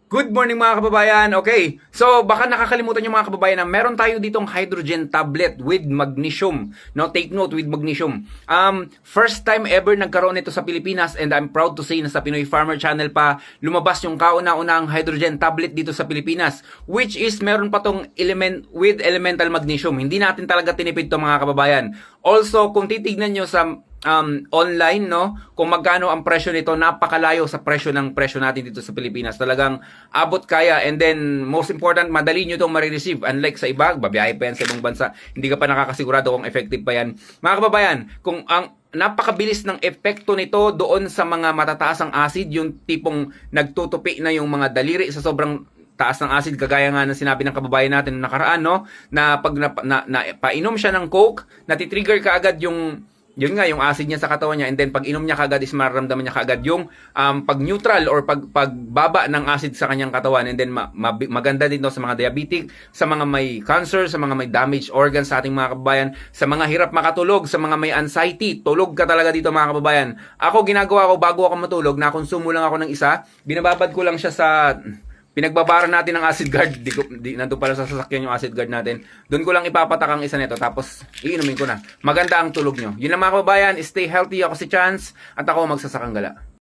Good morning mga kababayan. Okay, so baka nakakalimutan yung mga kababayan na meron tayo ditong hydrogen tablet with magnesium. No, take note, with magnesium. First time ever nagkaroon nito sa Pilipinas, and I'm proud to say na sa Pinoy Farmer Channel pa lumabas yung kauna-unang hydrogen tablet dito sa Pilipinas, which is meron pa tong element with elemental magnesium. Hindi natin talaga tinipid to mga kababayan. Also, kung titignan nyo sa online, no, kung magkano ang presyo nito, napakalayo sa presyo natin dito sa Pilipinas. Talagang abot kaya, and then most important, madali nyo itong marireceive. Unlike sa iba, babiyahe pa yan sa ibang bansa, hindi ka pa nakakasigurado kung effective pa yan. Mga kababayan, kung ang napakabilis ng epekto nito doon sa mga matataas ang acid, yung tipong nagtutupi na yung mga daliri sa sobrang taas ng acid, kagaya nga ng sinabi ng kababayan natin nakaraan, no, na pag painom siya ng Coke, natitrigger ka agad yung yun nga, yung acid niya sa katawan niya, and then pag inom niya kagad is mararamdaman niya kagad yung pag neutral or pagbaba ng acid sa kanyang katawan, and then maganda din sa mga diabetic, sa mga may cancer, sa mga may damaged organs sa ating mga kababayan, sa mga hirap makatulog, sa mga may anxiety, tulog ka talaga dito mga kababayan. Ako, ginagawa ko bago ako matulog, nakonsumo lang ako ng isa, binababad ko lang siya sa pinagbabara natin ng acid guard. Nandun pala sa sasakyan yung acid guard natin. Doon ko lang ipapatak ang isa nito, tapos iinumin ko na. Maganda ang tulog nyo. Yun lang mga kababayan, stay healthy. Ako si Chance, at ako magsasakang gala.